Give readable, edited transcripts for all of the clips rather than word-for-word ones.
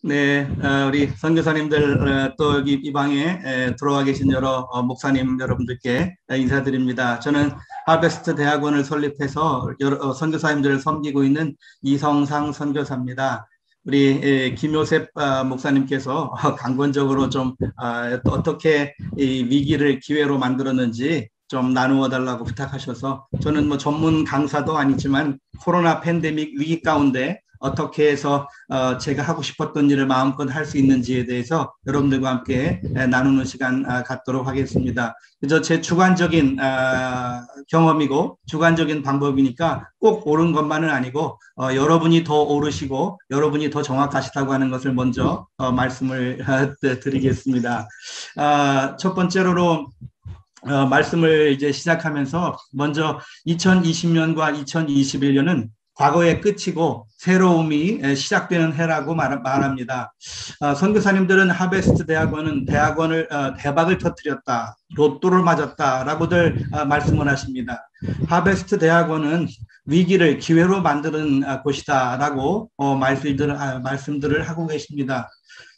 네, 우리 선교사님들 또 여기 이 방에 들어와 계신 여러 목사님 여러분들께 인사드립니다. 저는 하베스트 대학원을 설립해서 여러 선교사님들을 섬기고 있는 이성상 선교사입니다. 우리 김요셉 목사님께서 강권적으로 좀 어떻게 이 위기를 기회로 만들었는지 좀 나누어 달라고 부탁하셔서 저는 뭐 전문 강사도 아니지만 코로나 팬데믹 위기 가운데 어떻게 해서 제가 하고 싶었던 일을 마음껏 할 수 있는지에 대해서 여러분들과 함께 나누는 시간 갖도록 하겠습니다. 그래서 제 주관적인 경험이고 주관적인 방법이니까 꼭 옳은 것만은 아니고 여러분이 더 옳으시고 여러분이 더 정확하시다고 하는 것을 먼저 말씀을 드리겠습니다. 첫 번째로 말씀을 이제 시작하면서 먼저 2020년과 2021년은 과거의 끝이고 새로움이 시작되는 해라고 말합니다. 선교사님들은 하베스트 대학원은 대박을 터뜨렸다, 로또를 맞았다라고들 말씀을 하십니다. 하베스트 대학원은 위기를 기회로 만드는 곳이다라고 말씀들을 하고 계십니다.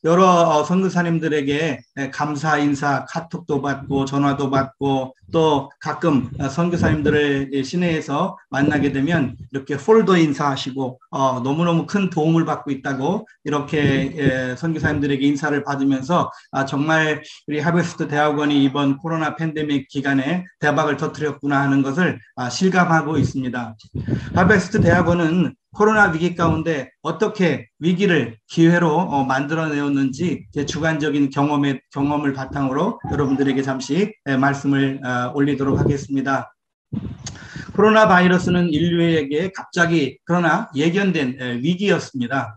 여러 선교사님들에게 감사 인사 카톡도 받고 전화도 받고 또 가끔 선교사님들을 시내에서 만나게 되면 이렇게 폴더 인사하시고 너무너무 큰 도움을 받고 있다고 이렇게 선교사님들에게 인사를 받으면서 정말 우리 하베스트 대학원이 이번 코로나 팬데믹 기간에 대박을 터뜨렸구나 하는 것을 실감하고 있습니다. 하베스트 대학원은 코로나 위기 가운데 어떻게 위기를 기회로 만들어내었는지 제 주관적인 경험을 바탕으로 여러분들에게 잠시 말씀을 올리도록 하겠습니다. 코로나 바이러스는 인류에게 갑자기 그러나 예견된 위기였습니다.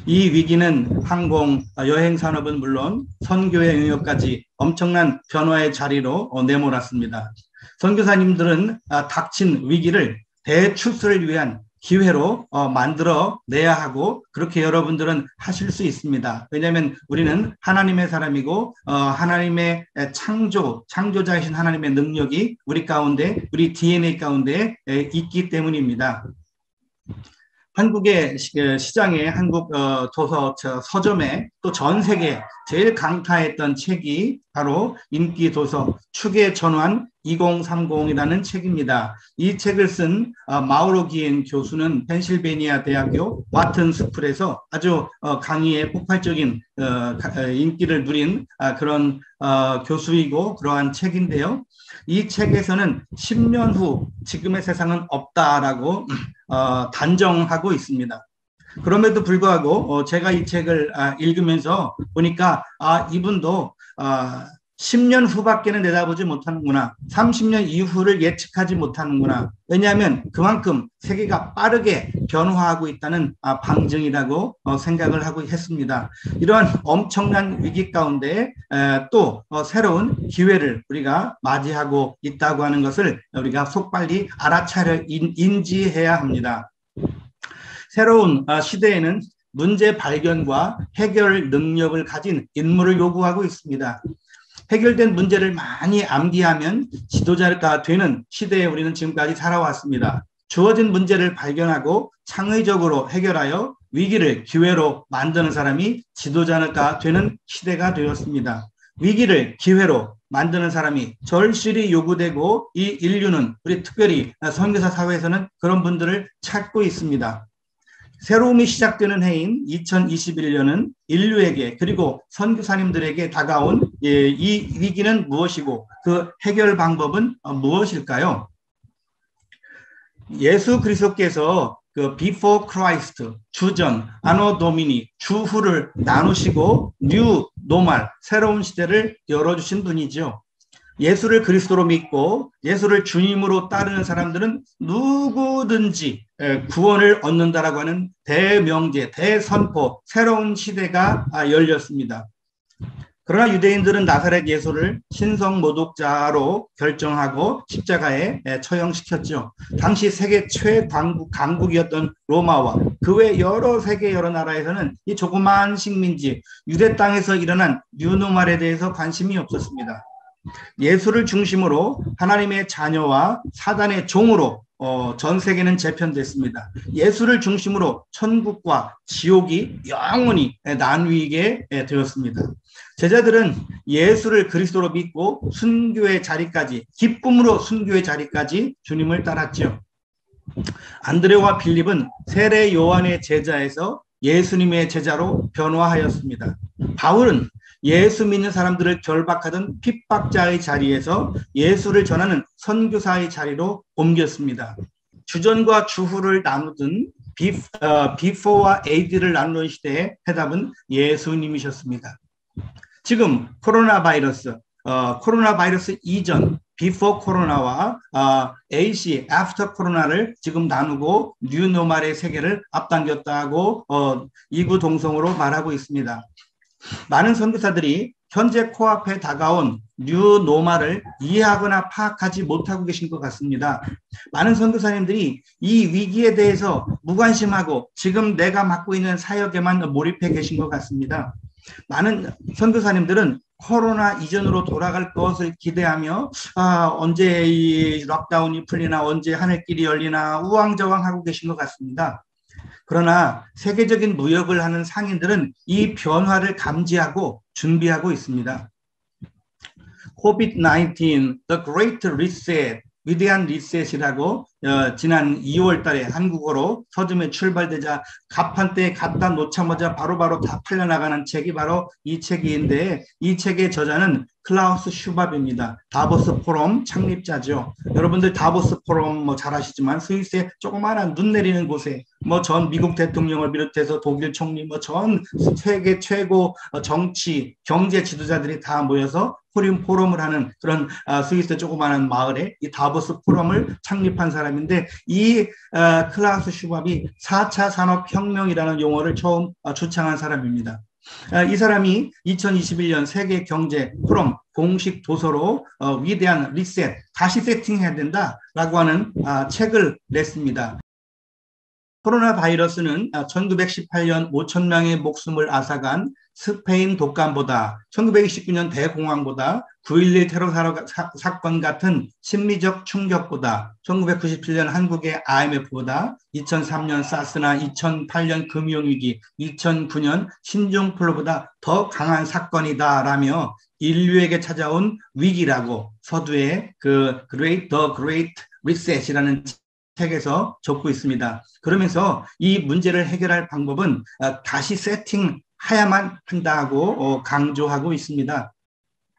이 위기는 항공, 여행 산업은 물론 선교의 영역까지 엄청난 변화의 자리로 내몰았습니다. 선교사님들은 닥친 위기를 대출소를 위한 기회로 만들어내야 하고 그렇게 여러분들은 하실 수 있습니다. 왜냐하면 우리는 하나님의 사람이고 하나님의 창조자이신 하나님의 능력이 우리 가운데, 우리 DNA 가운데 있기 때문입니다. 한국의 시장에 한국 도서 서점에 또 전 세계 제일 강타했던 책이 바로 인기 도서 축의 전환 2030이라는 책입니다. 이 책을 쓴 마우로 기엔 교수는 펜실베니아 대학교 와튼 스쿨에서 아주 강의에 폭발적인 인기를 누린 그런 교수이고 그러한 책인데요. 이 책에서는 10년 후 지금의 세상은 없다라고 단정하고 있습니다. 그럼에도 불구하고 제가 이 책을 읽으면서 보니까 이분도 10년 후밖에는 내다보지 못하는구나. 30년 이후를 예측하지 못하는구나. 왜냐하면 그만큼 세계가 빠르게 변화하고 있다는 방증이라고 생각을 하고 했습니다. 이러한 엄청난 위기 가운데 또 새로운 기회를 우리가 맞이하고 있다고 하는 것을 우리가 속빨리 알아차려 인지해야 합니다. 새로운 시대에는 문제 발견과 해결 능력을 가진 인물을 요구하고 있습니다. 해결된 문제를 많이 암기하면 지도자가 되는 시대에 우리는 지금까지 살아왔습니다. 주어진 문제를 발견하고 창의적으로 해결하여 위기를 기회로 만드는 사람이 지도자가 되는 시대가 되었습니다. 위기를 기회로 만드는 사람이 절실히 요구되고 이 인류는 우리 특별히 선교사 사회에서는 그런 분들을 찾고 있습니다. 새로움이 시작되는 해인 2021년은 인류에게 그리고 선교사님들에게 다가온 이 위기는 무엇이고 그 해결 방법은 무엇일까요? 예수 그리스도께서 그 before Christ, 주전, anno domini, 주후를 나누시고 new normal, 새로운 시대를 열어주신 분이죠. 예수를 그리스도로 믿고 예수를 주님으로 따르는 사람들은 누구든지 구원을 얻는다라고 하는 대명제, 대선포, 새로운 시대가 열렸습니다. 그러나 유대인들은 나사렛 예수를 신성 모독자로 결정하고 십자가에 처형시켰죠. 당시 세계 최강국이었던 로마와 그 외 세계 여러 나라에서는 이 조그마한 식민지 유대 땅에서 일어난 뉴노말에 대해서 관심이 없었습니다. 예수를 중심으로 하나님의 자녀와 사단의 종으로 전 세계는 재편됐습니다. 예수를 중심으로 천국과 지옥이 영원히 나뉘게 되었습니다. 제자들은 예수를 그리스도로 믿고 순교의 자리까지, 기쁨으로 순교의 자리까지 주님을 따랐죠. 안드레와 빌립은 세례 요한의 제자에서 예수님의 제자로 변화하였습니다. 바울은 예수 믿는 사람들을 결박하던 핍박자의 자리에서 예수를 전하는 선교사의 자리로 옮겼습니다. 주전과 주후를 나누던 비포와 에이드를 나누는 시대의 해답은 예수님이셨습니다. 지금 코로나 바이러스 이전 비포 코로나와 AC 애프터 코로나를 지금 나누고 뉴노멀의 세계를 앞당겼다고 이구동성으로 말하고 있습니다. 많은 선교사들이 현재 코앞에 다가온 뉴노멀을 이해하거나 파악하지 못하고 계신 것 같습니다. 많은 선교사님들이 이 위기에 대해서 무관심하고 지금 내가 맡고 있는 사역에만 몰입해 계신 것 같습니다. 많은 선교사님들은 코로나 이전으로 돌아갈 것을 기대하며 언제 이 록다운이 풀리나 언제 하늘길이 열리나 우왕좌왕하고 계신 것 같습니다. 그러나 세계적인 무역을 하는 상인들은 이 변화를 감지하고 준비하고 있습니다. COVID-19, The Great Reset, 위대한 리셋이라고 지난 2월 달에 한국어로 서점에 출발되자 갑판대에 갖다 놓자마자 바로바로 다 팔려나가는 책이 바로 이 책인데, 이 책의 저자는 클라우스 슈밥입니다. 다보스 포럼 창립자죠. 여러분들 다보스 포럼 잘 아시지만 스위스의 조그마한 눈 내리는 곳에 전 미국 대통령을 비롯해서 독일 총리 전 세계 최고 정치 경제 지도자들이 다 모여서 포럼을 하는 그런 스위스 조그마한 마을에 이 다보스 포럼을 창립한 사람인데, 이 클라우스 슈밥이 4차 산업혁명이라는 용어를 처음 주창한 사람입니다. 이 사람이 2021년 세계 경제 포럼 공식 도서로 위대한 리셋, 다시 세팅해야 된다라고 하는 책을 냈습니다. 코로나 바이러스는 1918년 5천 명의 목숨을 앗아간 스페인 독감보다, 1929년 대공황보다, 9.11 테러 사건 같은 심리적 충격보다, 1997년 한국의 IMF보다, 2003년 사스나 2008년 금융위기, 2009년 신종플루보다 더 강한 사건이다라며 인류에게 찾아온 위기라고 서두에 The Great Reset이라는 책에서 적고 있습니다. 그러면서 이 문제를 해결할 방법은 다시 세팅해야만 한다고 강조하고 있습니다.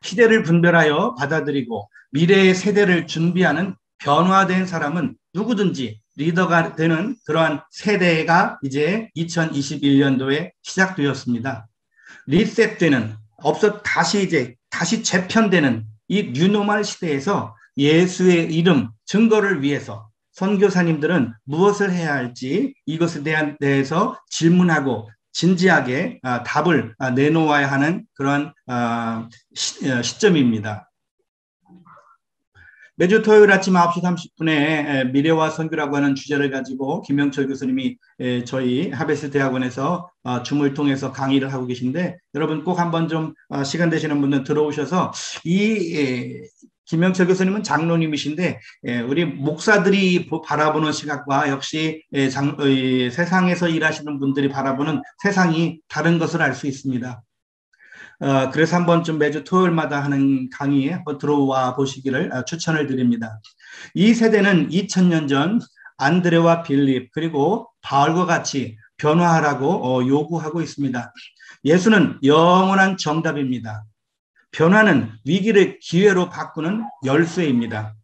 시대를 분별하여 받아들이고 미래의 세대를 준비하는 변화된 사람은 누구든지 리더가 되는 그러한 세대가 이제 2021년도에 시작되었습니다. 리셋되는, 다시 재편되는 이 뉴노멀 시대에서 예수의 이름 증거를 위해서 선교사님들은 무엇을 해야 할지 이것에 대해서 질문하고 진지하게 답을 내놓아야 하는 그런 시점입니다. 매주 토요일 아침 9시 30분에 미래와 선교라고 하는 주제를 가지고 김영철 교수님이 저희 하베스 대학원에서 줌을 통해서 강의를 하고 계신데, 여러분 꼭 한번 좀 시간 되시는 분들 들어오셔서 김영철 교수님은 장로님이신데 우리 목사들이 바라보는 시각과 역시 세상에서 일하시는 분들이 바라보는 세상이 다른 것을 알 수 있습니다. 그래서 한번 좀 매주 토요일마다 하는 강의에 한번 들어와 보시기를 추천을 드립니다. 이 세대는 2000년 전 안드레와 빌립 그리고 바울과 같이 변화하라고 요구하고 있습니다. 예수는 영원한 정답입니다. 변화는 위기를 기회로 바꾸는 열쇠입니다.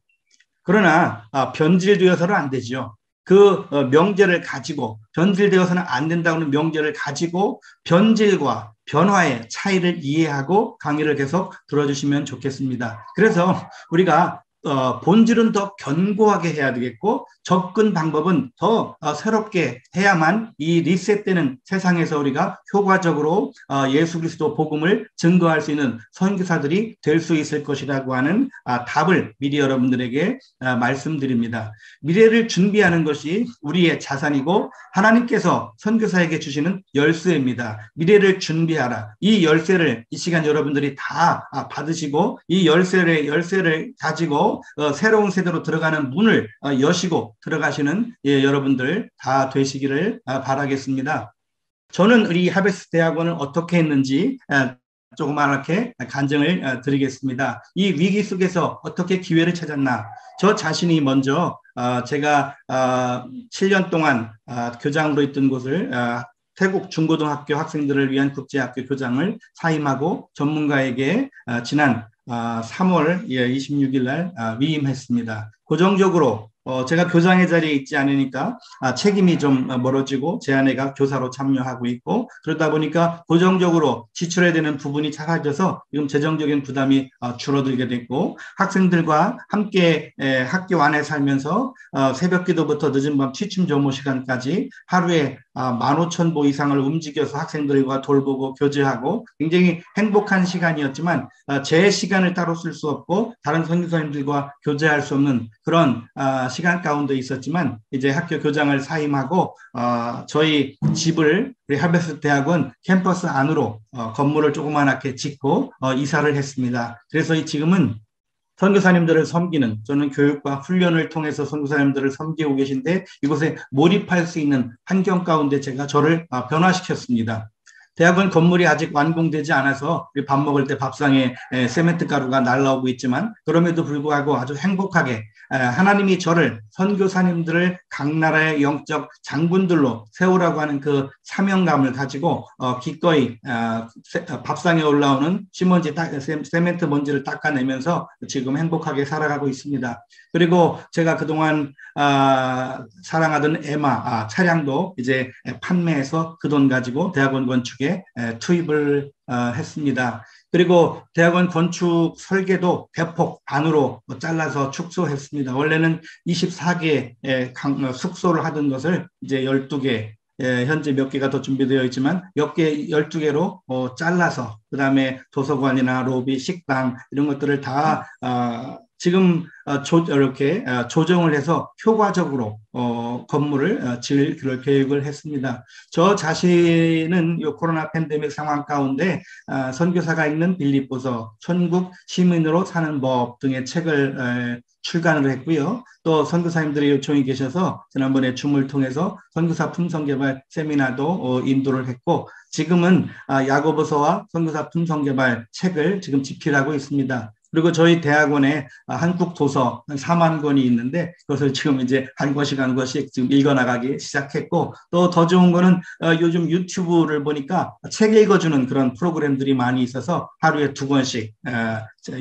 그러나 변질되어서는 안 되죠. 그 명제를 가지고, 변질되어서는 안 된다는 명제를 가지고 변질과 변화의 차이를 이해하고 강의를 계속 들어주시면 좋겠습니다. 그래서 우리가 본질은 더 견고하게 해야 되겠고 접근 방법은 더 새롭게 해야만 이 리셋되는 세상에서 우리가 효과적으로 예수 그리스도 복음을 증거할 수 있는 선교사들이 될 수 있을 것이라고 하는 답을 미리 여러분들에게 말씀드립니다. 미래를 준비하는 것이 우리의 자산이고 하나님께서 선교사에게 주시는 열쇠입니다. 미래를 준비하라. 이 열쇠를 이 시간 여러분들이 다 받으시고 이 열쇠를 가지고 또 새로운 세대로 들어가는 문을 여시고 들어가시는 여러분들 다 되시기를 바라겠습니다. 저는 우리 하베스트 대학원을 어떻게 했는지 조그맣게 간증을 드리겠습니다. 이 위기 속에서 어떻게 기회를 찾았나. 저 자신이 먼저 제가 7년 동안 교장으로 있던 곳을 태국 중고등학교 학생들을 위한 국제학교 교장을 사임하고 전문가에게 지난 3월 26일 날 위임했습니다. 고정적으로 제가 교장의 자리에 있지 않으니까 책임이 좀 멀어지고 제 아내가 교사로 참여하고 있고 그러다 보니까 고정적으로 지출해야 되는 부분이 작아져서 지금 재정적인 부담이 줄어들게 됐고 학생들과 함께 학교 안에 살면서 새벽 기도부터 늦은 밤 취침 조모 시간까지 하루에 15,000보 이상을 움직여서 학생들과 돌보고 교제하고 굉장히 행복한 시간이었지만 제 시간을 따로 쓸 수 없고 다른 선교사님들과 교제할 수 없는 그런 시간 가운데 있었지만 이제 학교 교장을 사임하고 저희 집을 우리 하베스트 대학원 캠퍼스 안으로 건물을 조그맣게 짓고 이사를 했습니다. 그래서 지금은 선교사님들을 섬기는 저는 교육과 훈련을 통해서 선교사님들을 섬기고 계신데 이곳에 몰입할 수 있는 환경 가운데 제가 저를 변화시켰습니다. 대학원 건물이 아직 완공되지 않아서 밥 먹을 때 밥상에 세멘트 가루가 날라오고 있지만 그럼에도 불구하고 아주 행복하게 하나님이 저를 선교사님들을 각 나라의 영적 장군들로 세우라고 하는 그 사명감을 가지고 기꺼이 밥상에 올라오는 신먼지 세멘트 먼지를 닦아내면서 지금 행복하게 살아가고 있습니다. 그리고 제가 그동안 사랑하던 에마 차량도 이제 판매해서 그 돈 가지고 대학원 건축에 투입을 했습니다. 그리고 대학원 건축 설계도 대폭 반으로 잘라서 축소했습니다. 원래는 24개 숙소를 하던 것을 이제 12개, 현재 몇 개가 더 준비되어 있지만 몇 개, 12개로 잘라서 그 다음에 도서관이나 로비, 식당 이런 것들을 다 지금 이렇게 조정을 해서 효과적으로 건물을 지을 그럴 계획을 했습니다. 저 자신은 이 코로나 팬데믹 상황 가운데 선교사가 읽는 빌립보서, 천국 시민으로 사는 법 등의 책을 출간을 했고요. 또 선교사님들의 요청이 계셔서 지난번에 줌을 통해서 선교사 품성개발 세미나도 인도를 했고 지금은 야고보서와 선교사 품성개발 책을 지금 집필하고 있습니다. 그리고 저희 대학원에 한국 도서 한 4만 권이 있는데 그것을 지금 이제 한 권씩 지금 읽어나가기 시작했고 또 더 좋은 거는 요즘 유튜브를 보니까 책 읽어주는 그런 프로그램들이 많이 있어서 하루에 2권씩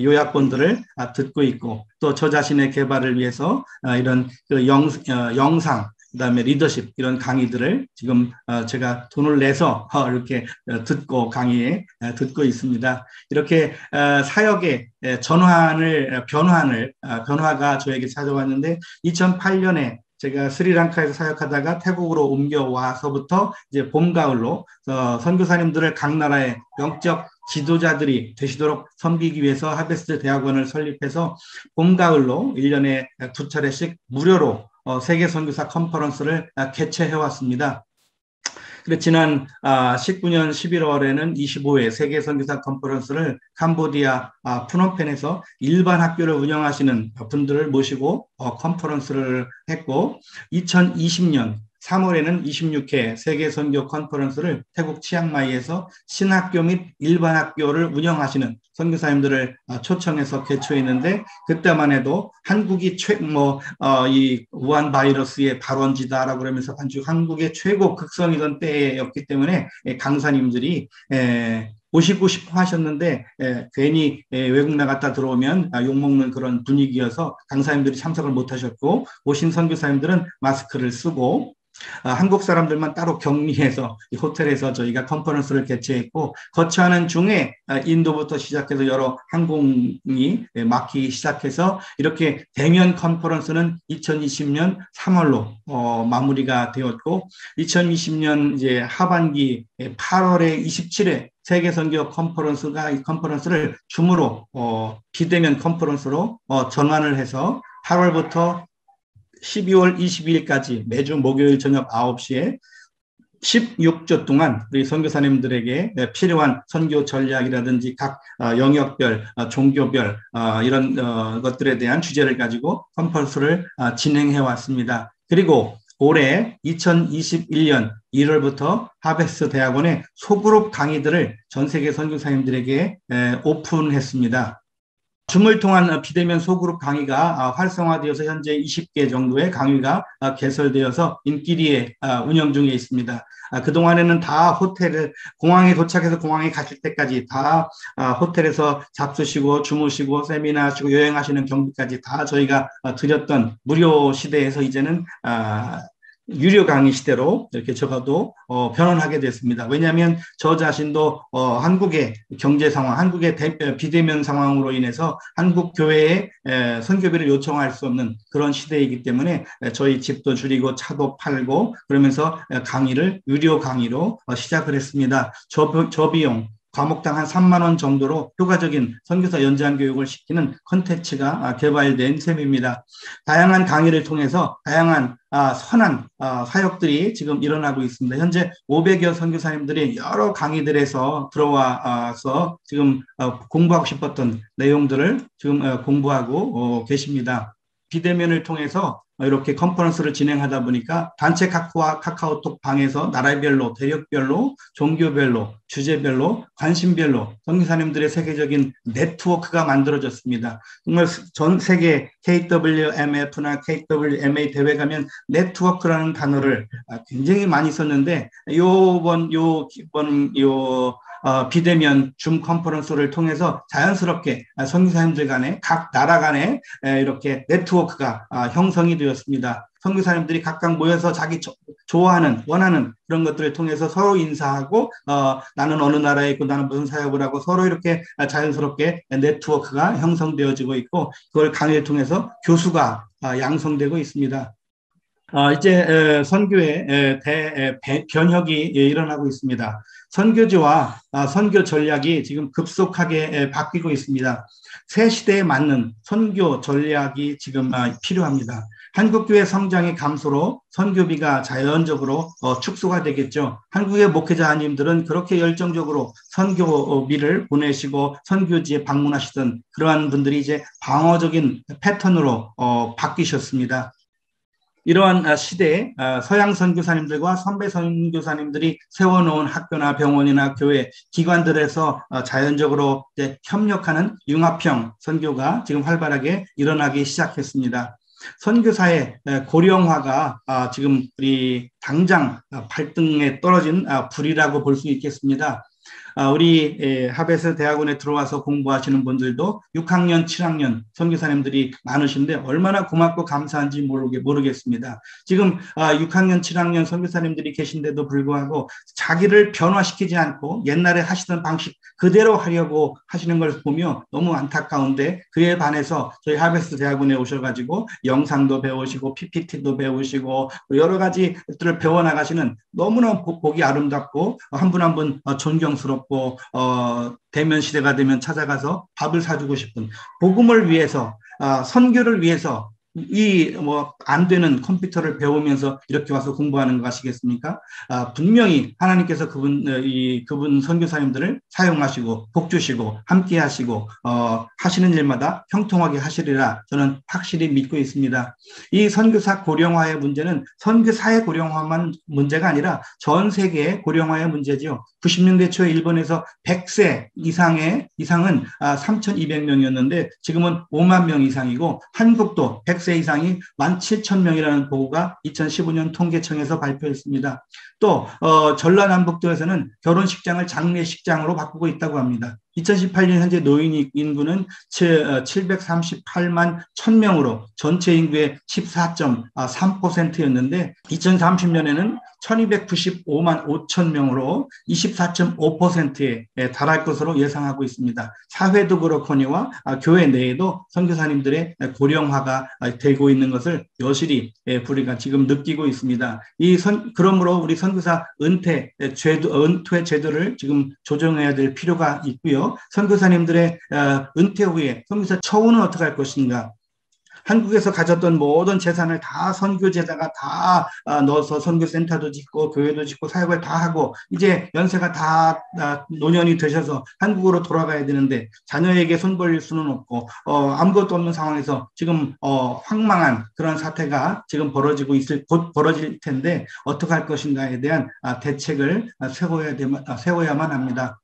요약본들을 듣고 있고 또 저 자신의 개발을 위해서 이런 그 영상 그다음에 리더십 이런 강의들을 지금 제가 돈을 내서 이렇게 듣고 강의에 듣고 있습니다. 이렇게 사역의 변화가 저에게 찾아왔는데 2008년에 제가 스리랑카에서 사역하다가 태국으로 옮겨와서부터 이제 봄, 가을로 선교사님들을 각 나라의 영적 지도자들이 되시도록 섬기기 위해서 하베스트 대학원을 설립해서 봄, 가을로 1년에 2차례씩 무료로 세계 선교사 컨퍼런스를 개최해 왔습니다. 그래서 지난 19년 11월에는 25회 세계 선교사 컨퍼런스를 캄보디아 푸놈펜에서 일반 학교를 운영하시는 분들을 모시고 컨퍼런스를 했고 2020년 3월에는 26회 세계 선교 컨퍼런스를 태국 치앙마이에서 신학교 및 일반 학교를 운영하시는 선교사님들을 초청해서 개최했는데 그때만 해도 한국이 이 우한 바이러스의 발원지다라고 그러면서 한국의 최고 극성이던 때였기 때문에 강사님들이 오시고 싶어 하셨는데 괜히 외국 나갔다 들어오면 욕먹는 그런 분위기여서 강사님들이 참석을 못 하셨고 오신 선교사님들은 마스크를 쓰고 한국 사람들만 따로 격리해서 호텔에서 저희가 컨퍼런스를 개최했고 거쳐하는 중에 인도부터 시작해서 여러 항공이 막히기 시작해서 이렇게 대면 컨퍼런스는 2020년 3월로 마무리가 되었고 2020년 이제 하반기 8월에 27회 세계 선교 컨퍼런스를 줌으로 비대면 컨퍼런스로 전환을 해서 8월부터 12월 22일까지 매주 목요일 저녁 9시에 16주 동안 우리 선교사님들에게 필요한 선교 전략이라든지 각 영역별, 종교별 이런 것들에 대한 주제를 가지고 컨퍼런스를 진행해 왔습니다. 그리고 올해 2021년 1월부터 하베스트 대학원의 소그룹 강의들을 전 세계 선교사님들에게 오픈했습니다. 줌을 통한 비대면 소그룹 강의가 활성화되어서 현재 20개 정도의 강의가 개설되어서 인기리에 운영 중에 있습니다. 그동안에는 다 공항에 도착해서 공항에 가실 때까지 다 호텔에서 잡수시고 주무시고 세미나 하시고 여행하시는 경비까지 다 저희가 드렸던 무료 시대에서 이제는 유료 강의 시대로 이렇게 적어도 변환하게 됐습니다. 왜냐하면 저 자신도 한국의 경제 상황, 한국의 비대면 상황으로 인해서 한국 교회에 선교비를 요청할 수 없는 그런 시대이기 때문에 저희 집도 줄이고 차도 팔고 그러면서 강의를 유료 강의로 시작을 했습니다. 저 비용 과목당 한 3만 원 정도로 효과적인 선교사 연장 교육을 시키는 콘텐츠가 개발된 셈입니다. 다양한 강의를 통해서 다양한 선한 사역들이 지금 일어나고 있습니다. 현재 500여 선교사님들이 여러 강의들에서 들어와서 지금 공부하고 싶었던 내용들을 지금 공부하고 계십니다. 비대면을 통해서 이렇게 컨퍼런스를 진행하다 보니까 단체 카카오톡 방에서 나라별로, 대륙별로, 종교별로, 주제별로, 관심별로 선교사님들의 세계적인 네트워크가 만들어졌습니다. 정말 전 세계 KWMF나 KWMA 대회 가면 네트워크라는 단어를 굉장히 많이 썼는데 이번 비대면 줌 컨퍼런스를 통해서 자연스럽게 선교사님들 간에 각 나라 간에 이렇게 네트워크가 형성이 되었습니다. 선교사님들이 각각 모여서 자기 좋아하는 원하는 그런 것들을 통해서 서로 인사하고 나는 어느 나라에 있고 나는 무슨 사역을 하고 서로 이렇게 자연스럽게 네트워크가 형성되어지고 있고 그걸 강의를 통해서 교수가 양성되고 있습니다. 이제 선교의 변혁이 일어나고 있습니다. 선교지와 선교 전략이 지금 급속하게 바뀌고 있습니다. 새 시대에 맞는 선교 전략이 지금 필요합니다. 한국교회 성장의 감소로 선교비가 자연적으로 축소가 되겠죠. 한국의 목회자님들은 그렇게 열정적으로 선교비를 보내시고 선교지에 방문하시던 그러한 분들이 이제 방어적인 패턴으로 바뀌셨습니다. 이러한 시대에 서양 선교사님들과 선배 선교사님들이 세워놓은 학교나 병원이나 교회, 기관들에서 자연적으로 협력하는 융합형 선교가 지금 활발하게 일어나기 시작했습니다. 선교사의 고령화가 지금 우리 당장 발등에 떨어진 불이라고 볼 수 있겠습니다. 우리 하베스 대학원에 들어와서 공부하시는 분들도 6학년, 7학년 선교사님들이 많으신데 얼마나 고맙고 감사한지 모르겠습니다. 지금 6학년, 7학년 선교사님들이 계신데도 불구하고 자기를 변화시키지 않고 옛날에 하시던 방식 그대로 하려고 하시는 걸 보며 너무 안타까운데 그에 반해서 저희 하베스 대학원에 오셔가지고 영상도 배우시고 PPT도 배우시고 여러 가지들을 배워나가시는 너무나 보기 아름답고 한 분 한 분 존경스럽고 대면 시대가 되면 찾아가서 밥을 사주고 싶은 복음을 위해서 선교를 위해서 안 되는 컴퓨터를 배우면서 이렇게 와서 공부하는 거 아시겠습니까? 분명히 하나님께서 그분 선교사님들을 사용하시고 복주시고 함께 하시고 하시는 일마다 형통하게 하시리라 저는 확실히 믿고 있습니다. 이 선교사 고령화의 문제는 선교사의 고령화만 문제가 아니라 전 세계의 고령화의 문제죠. 90년대 초에 일본에서 100세 이상은 3,200명이었는데 지금은 5만 명 이상이고 한국도 100세 이상이 17,000명이라는 보고가 2015년 통계청에서 발표했습니다. 또 전라남북도에서는 결혼식장을 장례식장으로 바꾸고 있다고 합니다. 2018년 현재 노인 인구는 738만 1000명으로 전체 인구의 14.3%였는데 2030년에는 1295만 5천 명으로 24.5%에 달할 것으로 예상하고 있습니다. 사회도 그렇거니와 교회 내에도 선교사님들의 고령화가 되고 있는 것을 여실히 우리가 지금 느끼고 있습니다. 그러므로 우리 선교사 은퇴 제도를 지금 조정해야 될 필요가 있고요. 선교사님들의 은퇴 후에 선교사 처우는 어떻게 할 것인가? 한국에서 가졌던 모든 재산을 다 선교제에다가 다 넣어서 선교센터도 짓고 교회도 짓고 사역을 다 하고 이제 연세가 다 노년이 되셔서 한국으로 돌아가야 되는데 자녀에게 손 벌릴 수는 없고 아무것도 없는 상황에서 지금 황망한 그런 사태가 지금 곧 벌어질 텐데 어떻게 할 것인가에 대한 대책을 세워야만 합니다.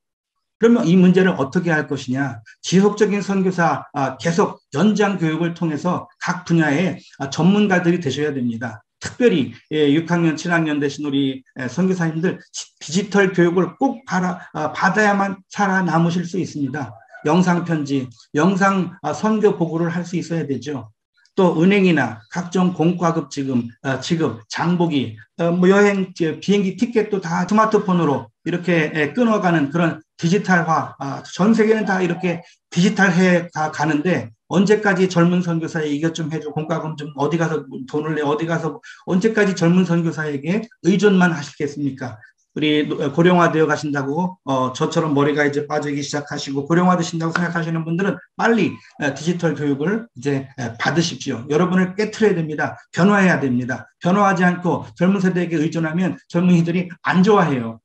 그러면 이 문제를 어떻게 할 것이냐? 지속적인 선교사 계속 연장 교육을 통해서 각 분야의 전문가들이 되셔야 됩니다. 특별히 6학년, 7학년 되신 우리 선교사님들 디지털 교육을 꼭 받아야만 살아남으실 수 있습니다. 영상 편지, 영상 선교 보고를 할 수 있어야 되죠. 또 은행이나 각종 공과급 지급, 장보기, 뭐 여행, 비행기 티켓도 다 스마트폰으로 이렇게 끊어가는 그런 디지털화, 전 세계는 다 이렇게 디지털해 가는데 언제까지 젊은 선교사에 이것 좀 해줘, 공과금 좀 어디 가서 돈을 내, 어디 가서 언제까지 젊은 선교사에게 의존만 하시겠습니까? 우리 고령화 되어 가신다고 저처럼 머리가 이제 빠지기 시작하시고 고령화 되신다고 생각하시는 분들은 빨리 디지털 교육을 이제 받으십시오. 여러분을 깨트려야 됩니다. 변화해야 됩니다. 변화하지 않고 젊은 세대에게 의존하면 젊은이들이 안 좋아해요.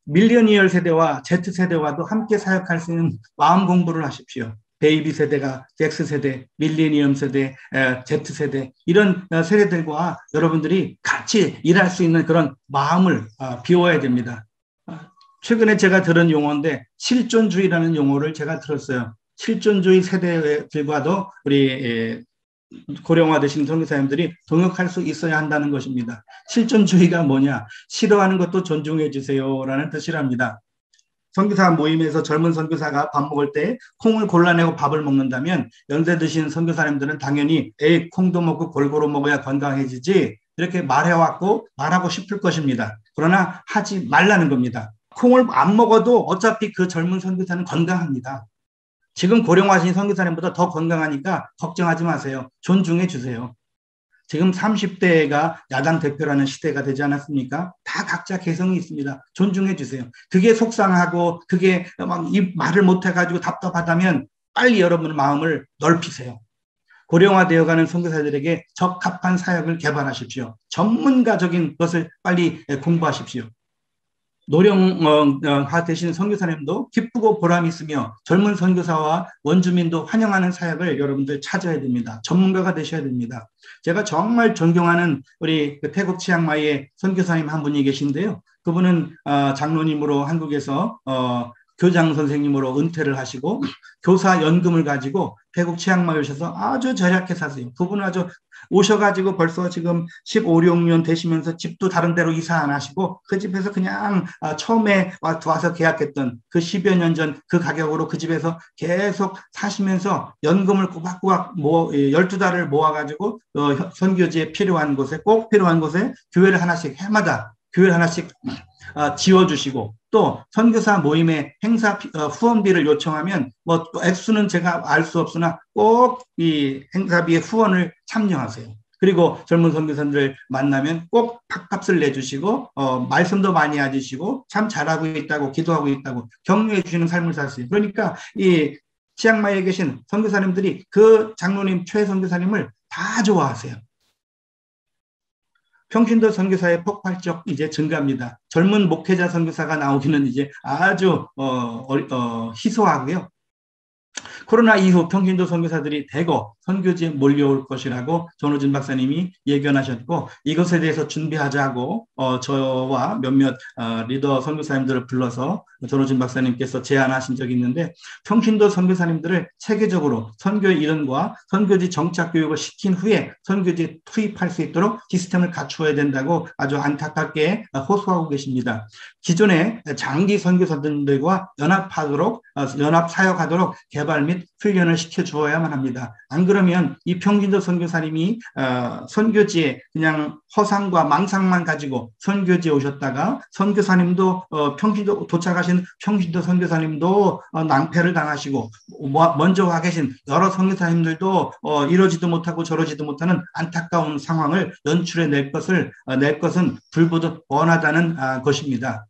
밀레니얼 세대와 Z세대와도 함께 사역할 수 있는 마음 공부를 하십시오. 베이비 세대가 X세대, 밀레니엄 세대, Z세대 이런 세대들과 여러분들이 같이 일할 수 있는 그런 마음을 비워야 됩니다. 최근에 제가 들은 용어인데 실존주의라는 용어를 제가 들었어요. 실존주의 세대들과도 우리 고령화 되신 선교사님들이 동역할 수 있어야 한다는 것입니다. 실존주의가 뭐냐? 싫어하는 것도 존중해 주세요라는 뜻이랍니다. 선교사 모임에서 젊은 선교사가 밥 먹을 때 콩을 골라내고 밥을 먹는다면 연세 드신 선교사님들은 당연히 콩도 먹고 골고루 먹어야 건강해지지 이렇게 말해왔고 말하고 싶을 것입니다. 그러나 하지 말라는 겁니다. 콩을 안 먹어도 어차피 그 젊은 선교사는 건강합니다. 지금 고령화하신 선교사님보다 더 건강하니까 걱정하지 마세요. 존중해 주세요. 지금 30대가 야당 대표라는 시대가 되지 않았습니까? 다 각자 개성이 있습니다. 존중해 주세요. 그게 속상하고 그게 막 이 말을 못 해가지고 답답하다면 빨리 여러분의 마음을 넓히세요. 고령화되어가는 선교사들에게 적합한 사역을 개발하십시오. 전문가적인 것을 빨리 공부하십시오. 노령화 되신 선교사님도 기쁘고 보람이 있으며 젊은 선교사와 원주민도 환영하는 사역을 여러분들 찾아야 됩니다. 전문가가 되셔야 됩니다. 제가 정말 존경하는 우리 태국 치앙마이의 선교사님 한 분이 계신데요. 그분은 장로님으로 한국에서 교장 선생님으로 은퇴를 하시고 교사 연금을 가지고 태국 치앙마이 오셔서 아주 절약해 사세요. 그분은 아주 오셔가지고 벌써 지금 15, 16년 되시면서 집도 다른 데로 이사 안 하시고 그 집에서 그냥 처음에 와서 계약했던 그 10여 년 전 그 가격으로 그 집에서 계속 사시면서 연금을 꼬박꼬박 12달을 모아가지고 선교지에 꼭 필요한 곳에 교회를 하나씩 해마다 교회를 하나씩 지어주시고 또 선교사 모임의 행사 후원비를 요청하면 뭐 액수는 제가 알 수 없으나 꼭 이 행사비의 후원을 참여하세요. 그리고 젊은 선교사님들 만나면 꼭 밥값을 내주시고 말씀도 많이 해주시고 참 잘하고 있다고 기도하고 있다고 격려해 주시는 삶을 사세요. 그러니까 이 치앙마이에 계신 선교사님들이 그 장로님 최 선교사님을 다 좋아하세요. 평신도 선교사의 폭발적 이제 증가입니다. 젊은 목회자 선교사가 나오기는 이제 아주 희소하고요. 코로나 이후 평신도 선교사들이 대거 선교지에 몰려올 것이라고 전호준 박사님이 예견하셨고 이것에 대해서 준비하자고 저와 몇몇 리더 선교사님들을 불러서 전호준 박사님께서 제안하신 적이 있는데 평신도 선교사님들을 체계적으로 선교 이론과 선교지 정착 교육을 시킨 후에 선교지에 투입할 수 있도록 시스템을 갖추어야 된다고 아주 안타깝게 호소하고 계십니다. 기존의 장기 선교사들과 연합 사역하도록 개발 및 훈련을 시켜주어야만 합니다. 안 그러면 이 평신도 선교사님이 선교지에 그냥 허상과 망상만 가지고 선교지에 오셨다가 선교사님도 도착하신 평신도 선교사님도 낭패를 당하시고 먼저 와 계신 여러 선교사님들도 이러지도 못하고 저러지도 못하는 안타까운 상황을 연출해 낼 것은 불보듯 뻔하다는 것입니다.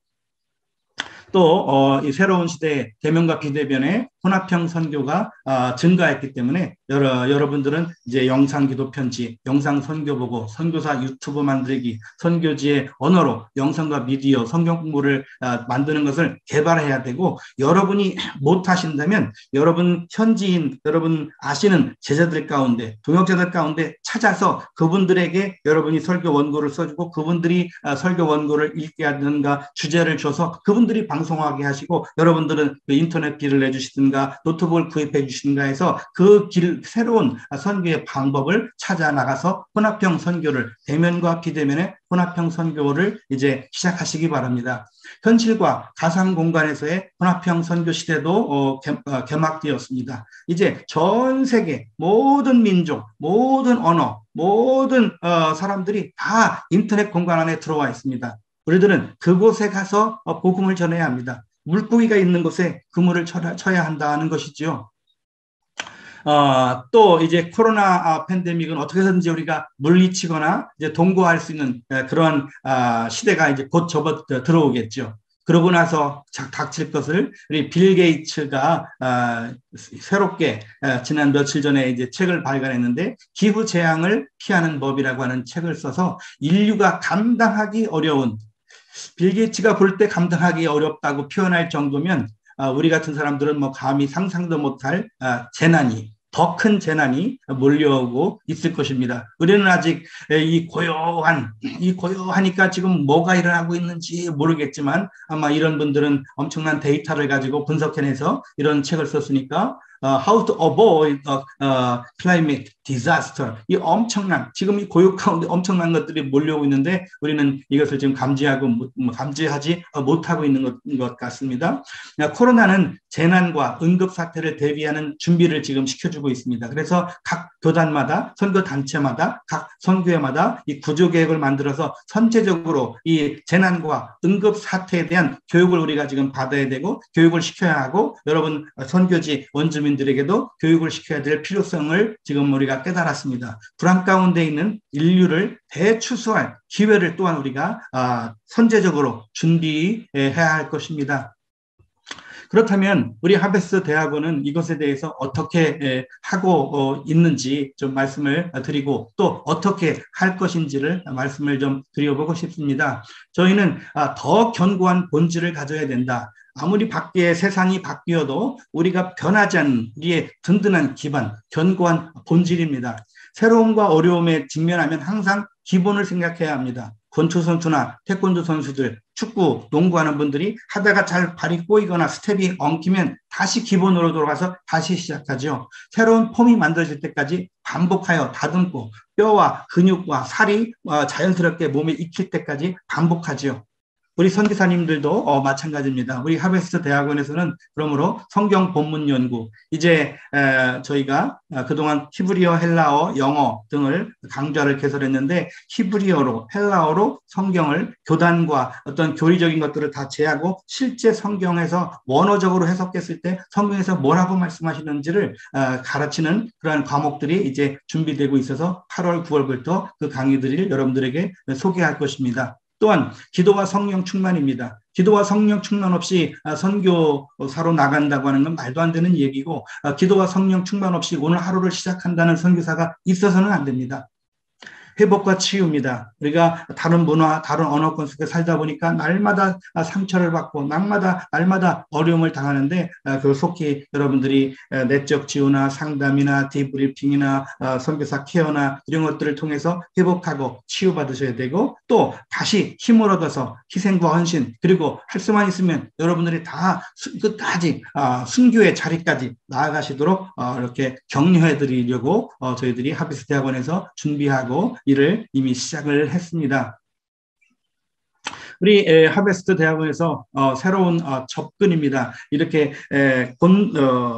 또 이 새로운 시대의 대면과 비대면의 혼합형 선교가 증가했기 때문에 여러분들은 이제 영상 기도 편지, 영상 선교 보고 선교사 유튜브 만들기, 선교지의 언어로 영상과 미디어, 성경 공부를 만드는 것을 개발해야 되고, 여러분이 못 하신다면 여러분 현지인, 여러분 아시는 제자들 가운데, 동역자들 가운데 찾아서 그분들에게 여러분이 설교 원고를 써주고 그분들이 설교 원고를 읽게 하든가 주제를 줘서 그분들이 방송하게 하시고, 여러분들은 그 인터넷비를 내주시든가 노트북을 구입해 주시든가 해서 그 새로운 선교의 방법을 찾아 나가서 혼합형 선교를, 대면과 비대면의 혼합형 선교를 이제 시작하시기 바랍니다. 현실과 가상 공간에서의 혼합형 선교 시대도 개막되었습니다. 이제 전 세계 모든 민족, 모든 언어, 모든 사람들이 다 인터넷 공간 안에 들어와 있습니다. 우리들은 그곳에 가서 복음을 전해야 합니다. 물고기가 있는 곳에 그물을 쳐야 한다는 것이죠. 또 이제 코로나 팬데믹은 어떻게 해서든지 우리가 물리치거나 이제 동거할 수 있는 그런 시대가 이제 곧 들어오겠죠. 그러고 나서 닥칠 것을 우리 빌 게이츠가 새롭게 지난 며칠 전에 이제 책을 발간했는데, 기후 재앙을 피하는 법이라고 하는 책을 써서 인류가 감당하기 어려운, 빌 게이츠가 볼 때 감당하기 어렵다고 표현할 정도면 우리 같은 사람들은 뭐 감히 상상도 못할 재난이, 더 큰 재난이 몰려오고 있을 것입니다. 우리는 아직 고요하니까 지금 뭐가 일어나고 있는지 모르겠지만, 아마 이런 분들은 엄청난 데이터를 가지고 분석해내서 이런 책을 썼으니까 How to avoid climate disaster. 이 엄청난, 지금 이 고요 가운데 엄청난 것들이 몰려오고 있는데 우리는 이것을 지금 감지하지 못하고 있는 것 같습니다. 코로나는 재난과 응급 사태를 대비하는 준비를 지금 시켜주고 있습니다. 그래서 각 교단마다, 선교단체마다, 각 선교회마다 이 구조계획을 만들어서 선제적으로 이 재난과 응급 사태에 대한 교육을 우리가 지금 받아야 되고, 교육을 시켜야 하고, 여러분 선교지 원주민들에게도 교육을 시켜야 될 필요성을 지금 우리가 깨달았습니다. 불안 가운데 있는 인류를 대추수할 기회를 또한 우리가 선제적으로 준비해야 할 것입니다. 그렇다면 우리 하베스트 대학원은 이것에 대해서 어떻게 하고 있는지 좀 말씀을 드리고, 또 어떻게 할 것인지를 말씀을 좀 드려보고 싶습니다. 저희는 더 견고한 본질을 가져야 된다. 아무리 밖에 세상이 바뀌어도 우리가 변하지 않는 우리의 든든한 기반, 견고한 본질입니다. 새로움과 어려움에 직면하면 항상 기본을 생각해야 합니다. 권투 선수나 태권도 선수들, 축구, 농구하는 분들이 하다가 잘 발이 꼬이거나 스텝이 엉키면 다시 기본으로 돌아가서 다시 시작하죠. 새로운 폼이 만들어질 때까지 반복하여 다듬고, 뼈와 근육과 살이 자연스럽게 몸에 익힐 때까지 반복하죠. 우리 선교사님들도 마찬가지입니다. 우리 하베스트 대학원에서는 그러므로 성경 본문 연구, 이제 저희가 그동안 히브리어, 헬라어, 영어 등을 강좌를 개설했는데, 히브리어로, 헬라어로 성경을 교단과 어떤 교리적인 것들을 다 제하고 실제 성경에서 원어적으로 해석했을 때 성경에서 뭐라고 말씀하시는지를 가르치는 그러한 과목들이 이제 준비되고 있어서 8월, 9월부터 그 강의들을 여러분들에게 소개할 것입니다. 또한 기도와 성령 충만입니다. 기도와 성령 충만 없이 선교사로 나간다고 하는 건 말도 안 되는 얘기고, 기도와 성령 충만 없이 오늘 하루를 시작한다는 선교사가 있어서는 안 됩니다. 회복과 치유입니다. 우리가 다른 문화, 다른 언어권 속에 살다 보니까 날마다 상처를 받고 날마다 어려움을 당하는데, 그 속히 여러분들이 내적 지원이나 상담이나 디브리핑이나 선교사 케어나 이런 것들을 통해서 회복하고 치유받으셔야 되고, 또 다시 힘을 얻어서 희생과 헌신, 그리고 할 수만 있으면 여러분들이 다 끝까지 순교의 자리까지 나아가시도록 이렇게 격려해 드리려고 저희들이 하베스트 대학원에서 준비하고 일을 이미 시작을 했습니다. 우리 하베스트 대학원에서 새로운 접근입니다. 이렇게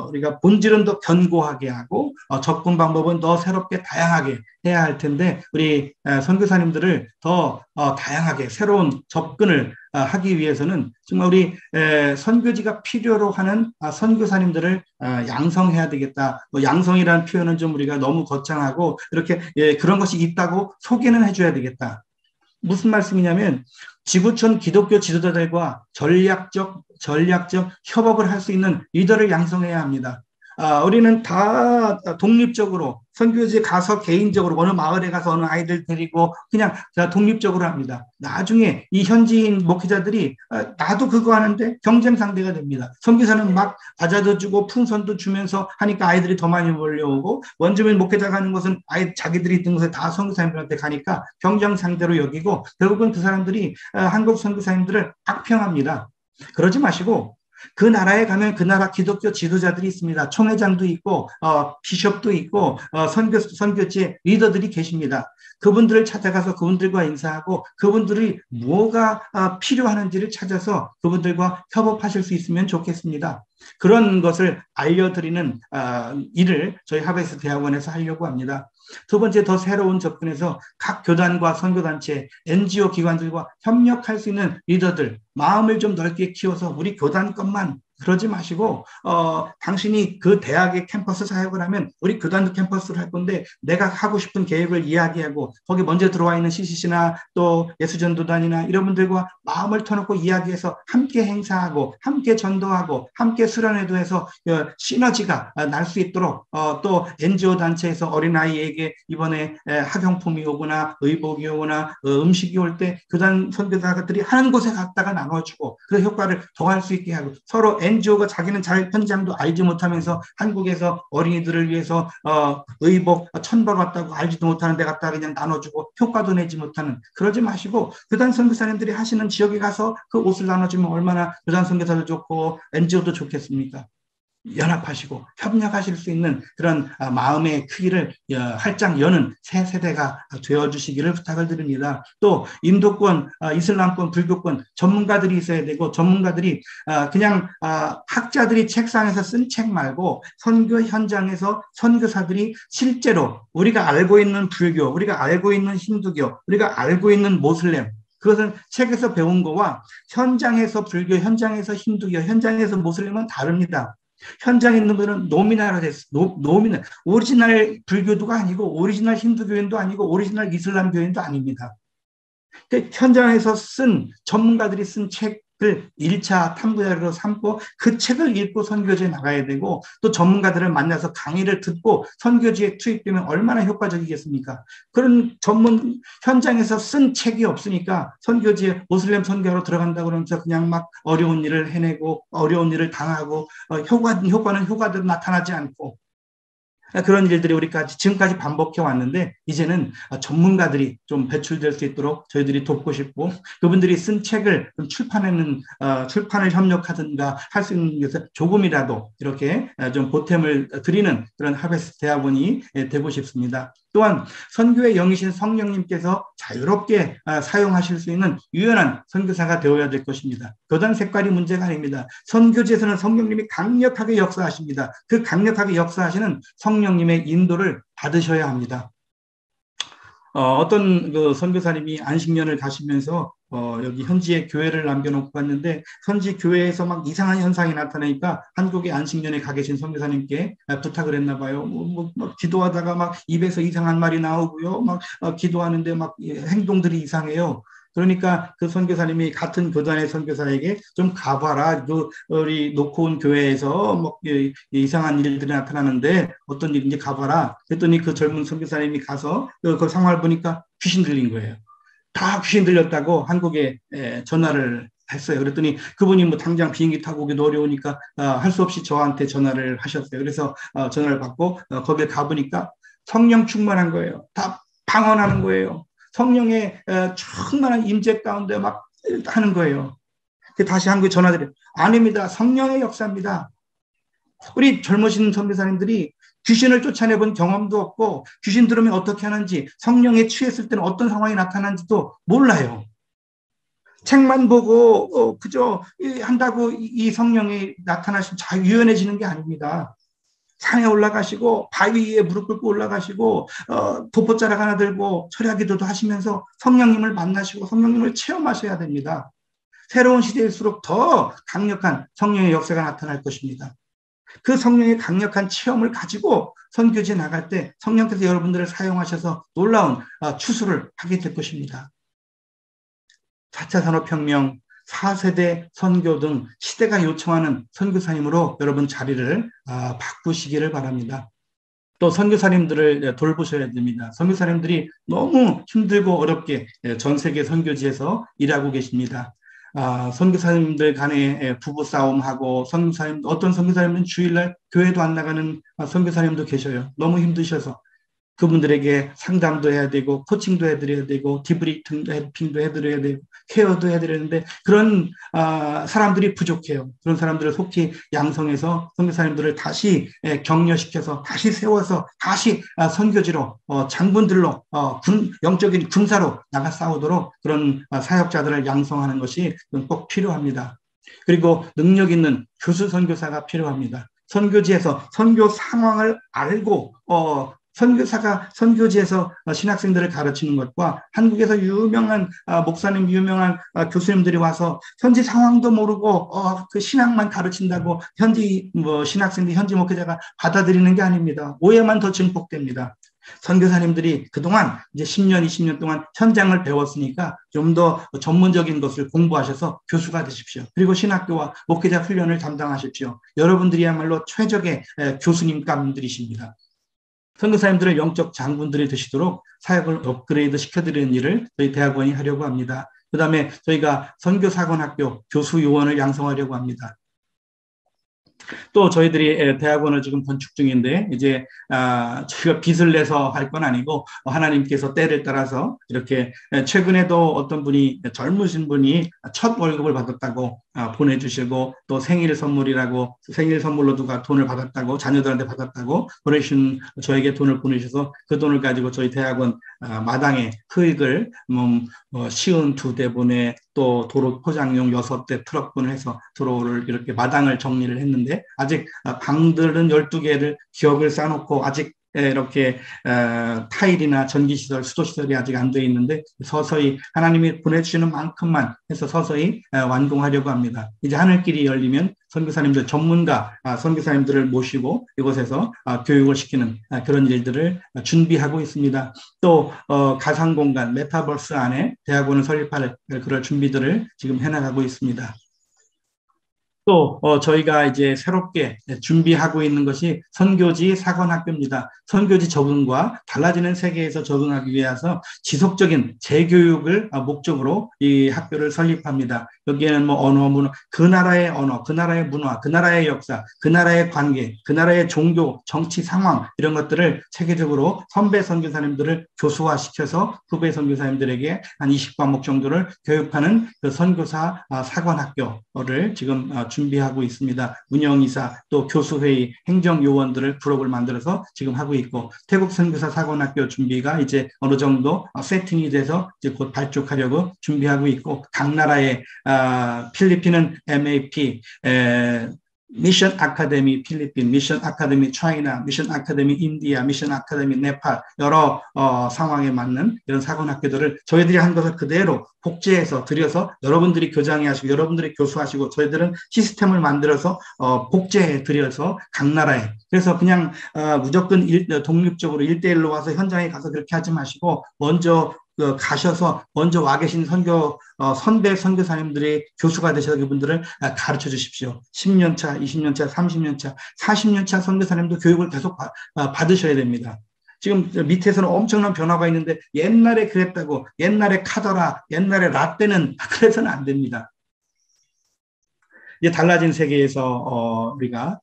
우리가 본질은 더 견고하게 하고 접근 방법은 더 새롭게 다양하게 해야 할 텐데, 우리 선교사님들을 더 다양하게 새로운 접근을 하기 위해서는 정말 우리 선교지가 필요로 하는 선교사님들을 양성해야 되겠다. 뭐 양성이라는 표현은 좀 우리가 너무 거창하고, 이렇게 그런 것이 있다고 소개는 해줘야 되겠다. 무슨 말씀이냐면 지구촌 기독교 지도자들과 전략적 협업을 할 수 있는 리더를 양성해야 합니다. 우리는 다 독립적으로 선교지에 가서 개인적으로 어느 마을에 가서 어느 아이들 데리고 그냥 독립적으로 합니다. 나중에 이 현지인 목회자들이 나도 그거 하는데 경쟁 상대가 됩니다. 선교사는 막 과자도 주고 풍선도 주면서 하니까 아이들이 더 많이 몰려오고, 원주민 목회자가 하는 것은 자기들이 있던 곳에 다 선교사님들한테 가니까 경쟁 상대로 여기고, 결국은 그 사람들이 한국 선교사님들을 악평합니다. 그러지 마시고 그 나라에 가면 그 나라 기독교 지도자들이 있습니다. 총회장도 있고 비숍도 있고 선교지의 리더들이 계십니다. 그분들을 찾아가서 그분들과 인사하고 그분들이 뭐가 필요하는지를 찾아서 그분들과 협업하실 수 있으면 좋겠습니다. 그런 것을 알려드리는 일을 저희 하베스 대학원에서 하려고 합니다. 두 번째, 더 새로운 접근에서 각 교단과 선교단체, NGO 기관들과 협력할 수 있는 리더들, 마음을 좀 넓게 키워서 우리 교단 것만 그러지 마시고 당신이 그 대학의 캠퍼스 사역을 하면 우리 교단도 캠퍼스를 할 건데 내가 하고 싶은 계획을 이야기하고 거기 먼저 들어와 있는 CCC나 또 예수전도단이나 이런 분들과 마음을 터놓고 이야기해서 함께 행사하고 함께 전도하고 함께 수련회도 해서 시너지가 날 수 있도록 또 NGO 단체에서 어린아이에게 이번에 학용품이 오거나 의복이 오거나 음식이 올 때 교단 선교사들이 하는 곳에 갔다가 나눠주고 그 효과를 더할 수 있게 하고, 서로 NGO가 자기는 잘 현장도 알지 못하면서 한국에서 어린이들을 위해서 의복 1,000벌 왔다고 알지도 못하는 데 갖다가 그냥 나눠주고 효과도 내지 못하는, 그러지 마시고 교단 선교사님들이 하시는 지역에 가서 그 옷을 나눠주면 얼마나 교단 선교사도 좋고 NGO도 좋겠습니까? 연합하시고 협력하실 수 있는 그런 마음의 크기를 활짝 여는 새 세대가 되어주시기를 부탁을 드립니다. 또 인도권, 이슬람권, 불교권 전문가들이 있어야 되고, 전문가들이 그냥 학자들이 책상에서 쓴 책 말고 선교 현장에서 선교사들이 실제로 우리가 알고 있는 불교, 우리가 알고 있는 힌두교, 우리가 알고 있는 모슬렘, 그것은 책에서 배운 거와 현장에서 불교, 현장에서 힌두교, 현장에서 모슬렘은 다릅니다. 현장에 있는 분은 노미나라 됐어. 노미나. 오리지널 불교도가 아니고, 오리지널 힌두교인도 아니고, 오리지널 이슬람 교인도 아닙니다. 현장에서 쓴 전문가들이 쓴 책을 1차 탐구자료로 삼고 그 책을 읽고 선교지에 나가야 되고, 또 전문가들을 만나서 강의를 듣고 선교지에 투입되면 얼마나 효과적이겠습니까? 그런 전문 현장에서 쓴 책이 없으니까 선교지에 모슬렘 선교하러 들어간다고 그러면서 그냥 막 어려운 일을 해내고 어려운 일을 당하고 효과는 효과대로 나타나지 않고, 그런 일들이 우리까지 지금까지 반복해 왔는데, 이제는 전문가들이 좀 배출될 수 있도록 저희들이 돕고 싶고, 그분들이 쓴 책을 출판하는 출판을 협력하든가 할 수 있는 것을 조금이라도 이렇게 좀 보탬을 드리는 그런 하베스트 대학원이 되고 싶습니다. 또한 선교의 영이신 성령님께서 자유롭게 사용하실 수 있는 유연한 선교사가 되어야 될 것입니다. 교단 색깔이 문제가 아닙니다. 선교지에서는 성령님이 강력하게 역사하십니다. 그 강력하게 역사하시는 성령님의 인도를 받으셔야 합니다. 어떤 그 선교사님이 안식년을 가시면서 여기 현지의 교회를 남겨놓고 갔는데, 현지 교회에서 막 이상한 현상이 나타나니까 한국의 안식년에 가 계신 선교사님께 부탁을 했나 봐요. 기도하다가 막 입에서 이상한 말이 나오고요. 막 기도하는데 막 행동들이 이상해요. 그러니까 그 선교사님이 같은 교단의 선교사에게 좀 가봐라. 우리 놓고 온 교회에서 뭐 이상한 일들이 나타나는데 어떤 일인지 가봐라. 그랬더니 그 젊은 선교사님이 가서 그 상황을 보니까 귀신 들린 거예요. 다 귀신 들렸다고 한국에 전화를 했어요. 그랬더니 그분이 뭐 당장 비행기 타고 오기도 어려우니까 할 수 없이 저한테 전화를 하셨어요. 그래서 전화를 받고 거기에 가보니까 성령 충만한 거예요. 다 방언하는 거예요. 성령의 충만한 임재 가운데 막 하는 거예요. 다시 한국에 전화드려요. 아닙니다. 성령의 역사입니다. 우리 젊으신 선교사님들이 귀신을 쫓아내본 경험도 없고, 귀신 들으면 어떻게 하는지, 성령에 취했을 때는 어떤 상황이 나타나는지도 몰라요. 책만 보고 그저 한다고 이 성령이 나타나시면 유연해지는 게 아닙니다. 산에 올라가시고 바위 위에 무릎 꿇고 올라가시고 도포자락 하나 들고 철야기도도 하시면서 성령님을 만나시고 성령님을 체험하셔야 됩니다. 새로운 시대일수록 더 강력한 성령의 역사가 나타날 것입니다. 그 성령의 강력한 체험을 가지고 선교지에 나갈 때 성령께서 여러분들을 사용하셔서 놀라운 추수를 하게 될 것입니다. 4차 산업혁명, 4세대 선교 등 시대가 요청하는 선교사님으로 여러분 자리를 바꾸시기를 바랍니다. 또 선교사님들을 돌보셔야 됩니다. 선교사님들이 너무 힘들고 어렵게 전 세계 선교지에서 일하고 계십니다. 선교사님들 간에 부부싸움하고 어떤 선교사님은 주일날 교회도 안 나가는 선교사님도 계셔요. 너무 힘드셔서. 그분들에게 상담도 해야 되고 코칭도 해드려야 되고 디브리핑도 해드려야 되고 케어도 해드리는데 그런 사람들이 부족해요. 그런 사람들을 속히 양성해서 선교사님들을 다시 격려시켜서 다시 세워서 다시 선교지로 장군들로 영적인 군사로 나가 싸우도록 그런 사역자들을 양성하는 것이 꼭 필요합니다. 그리고 능력 있는 교수 선교사가 필요합니다. 선교지에서 선교 상황을 알고 선교사가 선교지에서 신학생들을 가르치는 것과 한국에서 유명한 목사님, 유명한 교수님들이 와서 현지 상황도 모르고 그 신학만 가르친다고 현지 신학생들, 현지 목회자가 받아들이는 게 아닙니다. 오해만 더 증폭됩니다. 선교사님들이 그동안 이제 10년, 20년 동안 현장을 배웠으니까 좀 더 전문적인 것을 공부하셔서 교수가 되십시오. 그리고 신학교와 목회자 훈련을 담당하십시오. 여러분들이야말로 최적의 교수님감들이십니다. 선교사님들을 영적 장군들이 되시도록 사역을 업그레이드 시켜드리는 일을 저희 대학원이 하려고 합니다. 그 다음에 저희가 선교사관학교 교수 요원을 양성하려고 합니다. 또 저희들이 대학원을 지금 건축 중인데 이제 저희가 빚을 내서 할 건 아니고 하나님께서 때를 따라서 이렇게 최근에도 어떤 분이 젊으신 분이 첫 월급을 받았다고 보내주시고 또 생일 선물이라고 생일 선물로 누가 돈을 받았다고 자녀들한테 받았다고 보내신 저에게 돈을 보내셔서 그 돈을 가지고 저희 대학원 마당에 흙을 시운 2대분에 또 도로 포장용 6대 트럭분을 해서 도로를 이렇게 마당을 정리를 했는데 아직 방들은 12개를 기업을 쌓아놓고 아직 이렇게 타일이나 전기시설, 수도시설이 아직 안 돼 있는데 서서히 하나님이 보내주시는 만큼만 해서 서서히 완공하려고 합니다. 이제 하늘길이 열리면 선교사님들 전문가 선교사님들을 모시고 이곳에서 교육을 시키는 그런 일들을 준비하고 있습니다. 또 가상공간 메타버스 안에 대학원을 설립할 그런 준비들을 지금 해나가고 있습니다. 또 저희가 이제 새롭게 준비하고 있는 것이 선교지 사관학교입니다. 선교지 적응과 달라지는 세계에서 적응하기 위해서 지속적인 재교육을 목적으로 이 학교를 설립합니다. 여기에는 언어, 문화, 그 나라의 언어, 그 나라의 문화, 그 나라의 역사, 그 나라의 관계, 그 나라의 종교, 정치 상황 이런 것들을 체계적으로 선배 선교사님들을 교수화시켜서 후배 선교사님들에게 한 20과목 정도를 교육하는 그 선교사 사관학교를 지금 준비하고 있습니다. 운영이사 또 교수회의 행정요원들을 부록을 만들어서 지금 하고 있고 태국 선교사 사관학교 준비가 이제 어느 정도 세팅이 돼서 이제 곧 발족하려고 준비하고 있고 각 나라의 필리핀은 MAP 미션 아카데미 필리핀, 미션 아카데미 차이나, 미션 아카데미 인디아, 미션 아카데미 네팔 여러 상황에 맞는 이런 사관학교들을 저희들이 한 것을 그대로 복제해서 들여서 여러분들이 교장이 하시고 여러분들이 교수하시고 저희들은 시스템을 만들어서 복제해 들여서 각 나라에 그래서 그냥 무조건 독립적으로 1대1로 와서 현장에 가서 그렇게 하지 마시고 먼저 가셔서 먼저 와 계신 선배 선교사님들이 교수가 되셔서 그분들을 가르쳐 주십시오. 10년차, 20년차, 30년차, 40년차 선교사님도 교육을 계속 받으셔야 됩니다. 지금 밑에서는 엄청난 변화가 있는데 옛날에 그랬다고 옛날에 카더라, 옛날에 라떼는 그래서는 안 됩니다. 이제 달라진 세계에서 우리가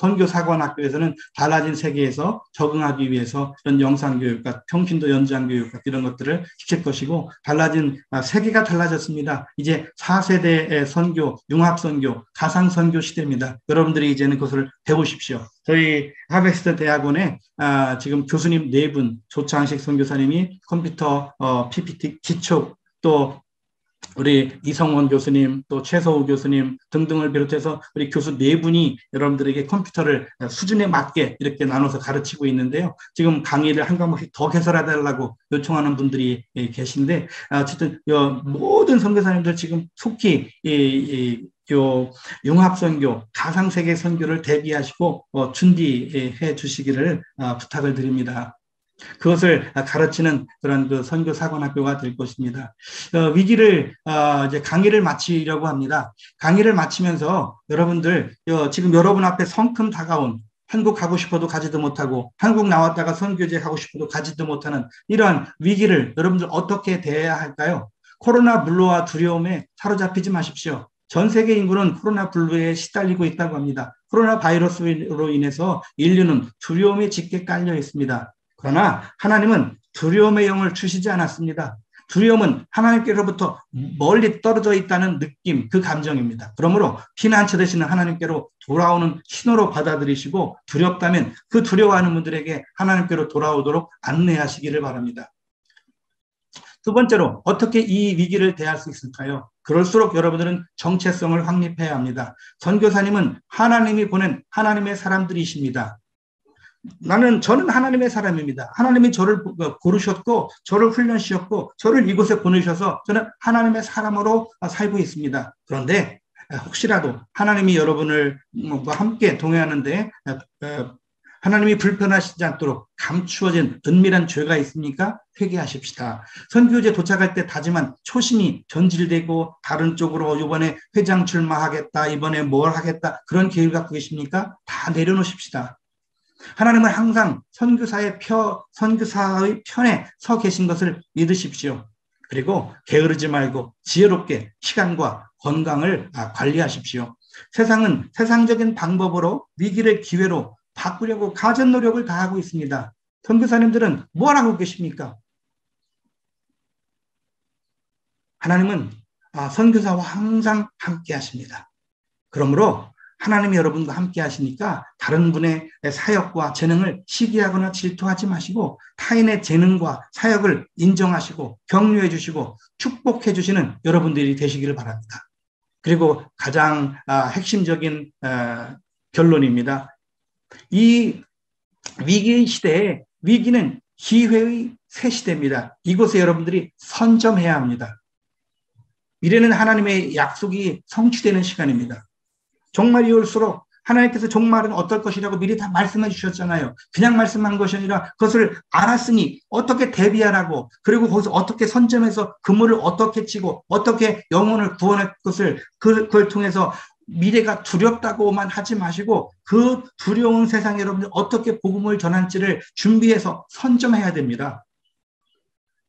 선교사관학교에서는 달라진 세계에서 적응하기 위해서 이런 영상교육과 평신도 연장교육과 이런 것들을 시킬 것이고 달라진 세계가 달라졌습니다. 이제 4세대의 선교, 융합선교, 가상선교 시대입니다. 여러분들이 이제는 그것을 배우십시오. 저희 하베스트 대학원에 지금 교수님 4분, 조창식 선교사님이 컴퓨터 PPT 기초 또 우리 이성원 교수님, 또 최서우 교수님 등등을 비롯해서 우리 교수 4분이 여러분들에게 컴퓨터를 수준에 맞게 이렇게 나눠서 가르치고 있는데요. 지금 강의를 한 과목씩 더 개설해달라고 요청하는 분들이 계신데 어쨌든 모든 선교사님들 지금 속히 융합선교, 가상세계 선교를 대비하시고 준비해 주시기를 부탁을 드립니다. 그것을 가르치는 그런 그 선교 사관학교가 될 것입니다. 위기를 이제 강의를 마치려고 합니다. 강의를 마치면서 여러분들 지금 여러분 앞에 성큼 다가온 한국 가고 싶어도 가지도 못하고 한국 나왔다가 선교제 가고 싶어도 가지도 못하는 이러한 위기를 여러분들 어떻게 대해야 할까요? 코로나 불로와 두려움에 사로잡히지 마십시오. 전 세계 인구는 코로나 불로에 시달리고 있다고 합니다. 코로나 바이러스로 인해서 인류는 두려움에 짙게 깔려 있습니다. 그러나 하나님은 두려움의 영을 주시지 않았습니다. 두려움은 하나님께로부터 멀리 떨어져 있다는 느낌, 그 감정입니다. 그러므로 피난처 되시는 하나님께로 돌아오는 신호로 받아들이시고 두렵다면 그 두려워하는 분들에게 하나님께로 돌아오도록 안내하시기를 바랍니다. 두 번째로 어떻게 이 위기를 대할 수 있을까요? 그럴수록 여러분들은 정체성을 확립해야 합니다. 선교사님은 하나님이 보낸 하나님의 사람들이십니다. 저는 하나님의 사람입니다. 하나님이 저를 고르셨고 저를 훈련시켰고 저를 이곳에 보내셔서 저는 하나님의 사람으로 살고 있습니다. 그런데 혹시라도 하나님이 여러분을 함께 동행하는데 하나님이 불편하시지 않도록 감추어진 은밀한 죄가 있습니까? 회개하십시다. 선교지에 도착할 때 다짐한 초심이 변질되고 다른 쪽으로 이번에 회장 출마하겠다, 이번에 뭘 하겠다 그런 계획을 갖고 계십니까? 다 내려놓으십시다. 하나님은 항상 선교사의 편에 서 계신 것을 믿으십시오. 그리고 게으르지 말고 지혜롭게 시간과 건강을 관리하십시오. 세상은 세상적인 방법으로 위기를 기회로 바꾸려고 가진 노력을 다하고 있습니다. 선교사님들은 뭘 하고 계십니까? 하나님은 선교사와 항상 함께 하십니다. 그러므로 하나님이 여러분과 함께 하시니까 다른 분의 사역과 재능을 시기하거나 질투하지 마시고 타인의 재능과 사역을 인정하시고 격려해 주시고 축복해 주시는 여러분들이 되시기를 바랍니다. 그리고 가장 핵심적인 결론입니다. 이 위기 시대에 위기는 기회의 새 시대입니다. 이곳에 여러분들이 선점해야 합니다. 미래는 하나님의 약속이 성취되는 시간입니다. 종말이 올수록 하나님께서 종말은 어떨 것이라고 미리 다 말씀해 주셨잖아요. 그냥 말씀한 것이 아니라 그것을 알았으니 어떻게 대비하라고, 그리고 거기서 어떻게 선점해서 그물을 어떻게 치고 어떻게 영혼을 구원할 것을 그걸 통해서 미래가 두렵다고만 하지 마시고 그 두려운 세상에 여러분들 어떻게 복음을 전할지를 준비해서 선점해야 됩니다.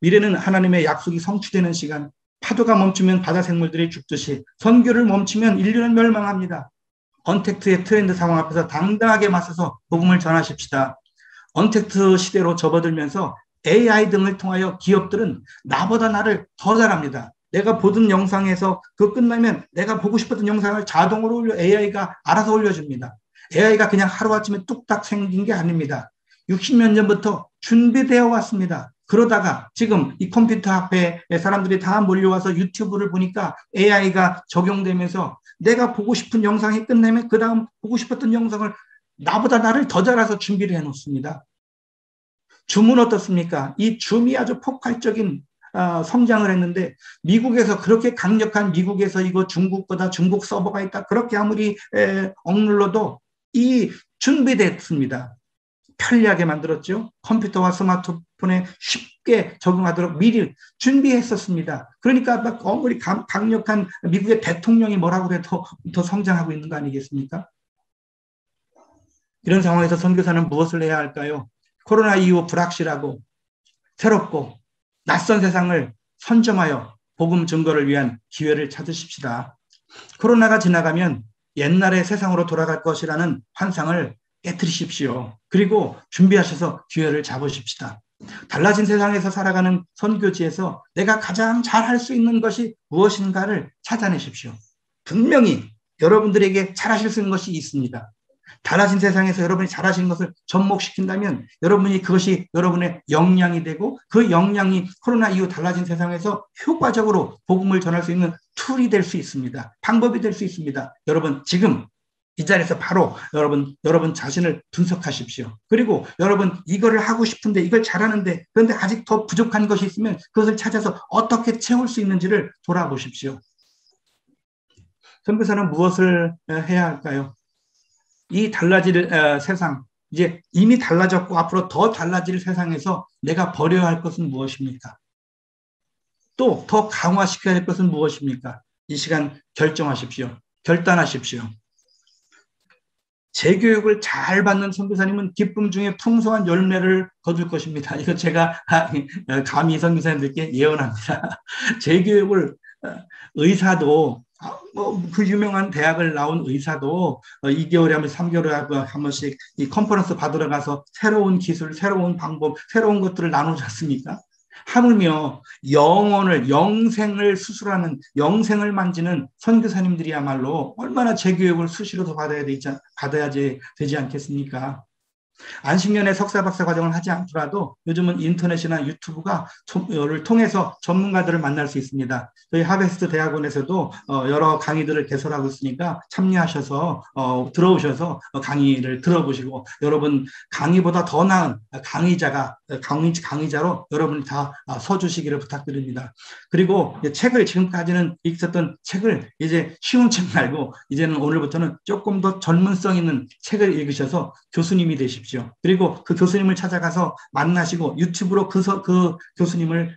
미래는 하나님의 약속이 성취되는 시간, 파도가 멈추면 바다 생물들이 죽듯이 선교를 멈추면 인류는 멸망합니다. 언택트의 트렌드 상황 앞에서 당당하게 맞서서 복음을 전하십시다. 언택트 시대로 접어들면서 AI 등을 통하여 기업들은 나보다 나를 더 잘합니다. 내가 보던 영상에서 그거 끝나면 내가 보고 싶었던 영상을 자동으로 AI가 알아서 올려줍니다. AI가 그냥 하루아침에 뚝딱 생긴 게 아닙니다. 60년 전부터 준비되어 왔습니다. 그러다가 지금 이 컴퓨터 앞에 사람들이 다 몰려와서 유튜브를 보니까 AI가 적용되면서 내가 보고 싶은 영상이 끝나면 그 다음 보고 싶었던 영상을 나보다 나를 더 잘해서 준비를 해놓습니다. 줌은 어떻습니까? 이 줌이 아주 폭발적인 성장을 했는데 미국에서 그렇게 강력한 미국에서 이거 중국보다 중국 서버가 있다 그렇게 아무리 억눌러도 이 준비됐습니다. 편리하게 만들었죠. 컴퓨터와 스마트폰에 쉽게 적응하도록 미리 준비했었습니다. 그러니까 아무리 강력한 미국의 대통령이 뭐라고 해도 더 성장하고 있는 거 아니겠습니까? 이런 상황에서 선교사는 무엇을 해야 할까요? 코로나 이후 불확실하고 새롭고 낯선 세상을 선점하여 복음 증거를 위한 기회를 찾으십시다. 코로나가 지나가면 옛날의 세상으로 돌아갈 것이라는 환상을 깨트리십시오. 그리고 준비하셔서 기회를 잡으십시다. 달라진 세상에서 살아가는 선교지에서 내가 가장 잘할 수 있는 것이 무엇인가를 찾아내십시오. 분명히 여러분들에게 잘하실 수 있는 것이 있습니다. 달라진 세상에서 여러분이 잘하시는 것을 접목시킨다면 여러분이 그것이 여러분의 역량이 되고 그 역량이 코로나 이후 달라진 세상에서 효과적으로 복음을 전할 수 있는 툴이 될 수 있습니다. 방법이 될 수 있습니다. 여러분 지금 이 자리에서 바로 여러분 자신을 분석하십시오. 그리고 여러분 이거를 하고 싶은데 이걸 잘하는데 그런데 아직 더 부족한 것이 있으면 그것을 찾아서 어떻게 채울 수 있는지를 돌아보십시오. 선교사는 무엇을 해야 할까요? 이 달라질 세상, 이제 이미 달라졌고 앞으로 더 달라질 세상에서 내가 버려야 할 것은 무엇입니까? 또 더 강화시켜야 할 것은 무엇입니까? 이 시간 결정하십시오. 결단하십시오. 재교육을 잘 받는 선교사님은 기쁨 중에 풍성한 열매를 거둘 것입니다. 이거 제가 감히 선교사님들께 예언합니다. 재교육을 의사도 그 유명한 대학을 나온 의사도 2개월에 한 번씩 3개월에 한 번씩 이 컨퍼런스 받으러 가서 새로운 기술, 새로운 방법, 새로운 것들을 나누지 않습니까? 하물며 영생을 수술하는, 영생을 만지는 선교사님들이야말로 얼마나 재교육을 수시로 더 받아야지 되지 않겠습니까? 안식년에 석사 박사 과정을 하지 않더라도 요즘은 인터넷이나 유튜브를 통해서 전문가들을 만날 수 있습니다. 저희 하베스트 대학원에서도 여러 강의들을 개설하고 있으니까 참여하셔서 들어오셔서 강의를 들어보시고, 여러분 강의보다 더 나은 강의자로 여러분이 다 서주시기를 부탁드립니다. 그리고 책을, 지금까지는 읽었던 책을 이제 쉬운 책 말고 이제는 오늘부터는 조금 더 전문성 있는 책을 읽으셔서 교수님이 되십시오. 그리고 그 교수님을 찾아가서 만나시고 유튜브로 그 교수님을,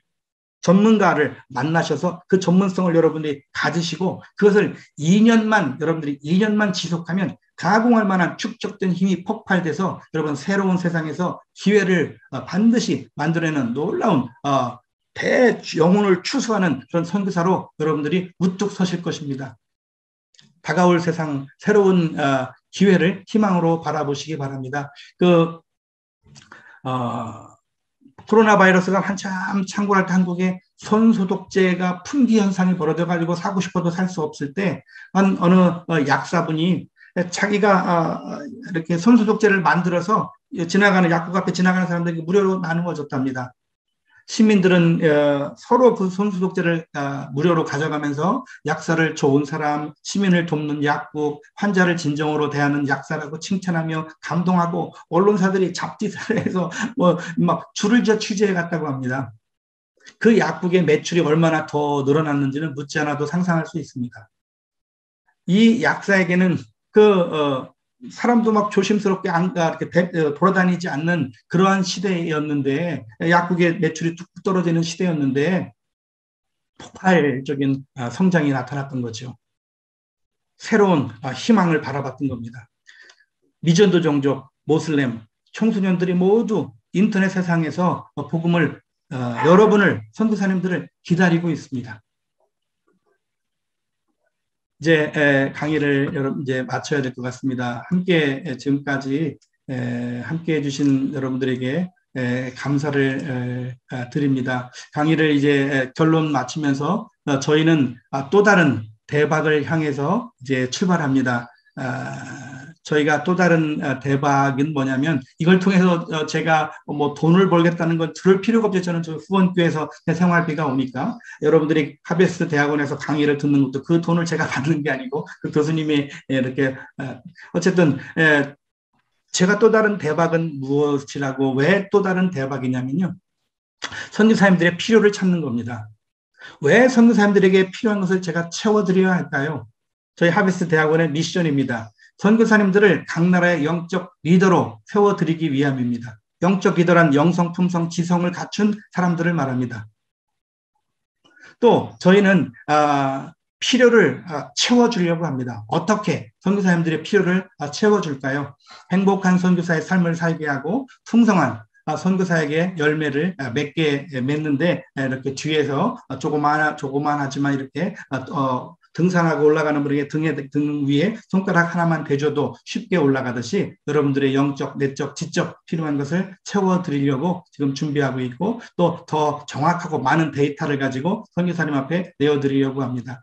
전문가를 만나셔서 그 전문성을 여러분들이 가지시고 그것을 여러분들이 2년만 지속하면 가공할 만한 축적된 힘이 폭발돼서 여러분 새로운 세상에서 기회를 반드시 만들어내는 놀라운 영혼을 추수하는 그런 선교사로 여러분들이 우뚝 서실 것입니다. 다가올 세상 새로운 기회를 희망으로 바라보시기 바랍니다. 코로나 바이러스가 한참 창궐할 때 한국에 손소독제가 품귀 현상이 벌어져가지고 사고 싶어도 살 수 없을 때 어느 약사분이 자기가 이렇게 손소독제를 만들어서 지나가는 약국 앞에 지나가는 사람들에게 무료로 나누어 줬답니다. 시민들은 서로 그 손소독제를 무료로 가져가면서 약사를 좋은 사람, 시민을 돕는 약국, 환자를 진정으로 대하는 약사라고 칭찬하며 감동하고 언론사들이 잡지사를 해서 막 줄을 져 취재해 갔다고 합니다. 그 약국의 매출이 얼마나 더 늘어났는지는 묻지 않아도 상상할 수 있습니다. 이 약사에게는 사람도 막 조심스럽게 이렇게 돌아다니지 않는 그러한 시대였는데, 약국의 매출이 뚝 떨어지는 시대였는데 폭발적인 성장이 나타났던 거죠. 새로운 희망을 바라봤던 겁니다. 미전도 종족, 모슬렘, 청소년들이 모두 인터넷 세상에서 복음을, 여러분을, 선교사님들을 기다리고 있습니다. 이제 강의를 여러분 이제 마쳐야 될 것 같습니다. 지금까지 함께 해주신 여러분들에게 감사를 드립니다. 강의를 이제 결론 마치면서 저희는 또 다른 대박을 향해서 이제 출발합니다. 저희가 또 다른 대박은 뭐냐면, 이걸 통해서 제가 뭐 돈을 벌겠다는 건 들을 필요가 없죠. 저는 후원교회에서 내 생활비가 오니까 여러분들이 하베스트 대학원에서 강의를 듣는 것도 그 돈을 제가 받는 게 아니고 그 교수님이 이렇게 어쨌든 제가 또 다른 대박은 무엇이라고, 왜 또 다른 대박이냐면요, 선교사님들의 필요를 찾는 겁니다. 왜 선교사님들에게 필요한 것을 제가 채워드려야 할까요? 저희 하베스트 대학원의 미션입니다. 선교사님들을 각 나라의 영적 리더로 세워드리기 위함입니다. 영적 리더란 영성, 품성, 지성을 갖춘 사람들을 말합니다. 또 저희는 필요를 채워주려고 합니다. 어떻게 선교사님들의 필요를 채워줄까요? 행복한 선교사의 삶을 살게 하고 풍성한 선교사에게 열매를 맺게 맺는데, 이렇게 뒤에서 조그만하지만 이렇게 등산하고 올라가는 분에게 등 위에 손가락 하나만 대줘도 쉽게 올라가듯이 여러분들의 영적, 내적, 지적 필요한 것을 채워드리려고 지금 준비하고 있고, 또 더 정확하고 많은 데이터를 가지고 선교사님 앞에 내어드리려고 합니다.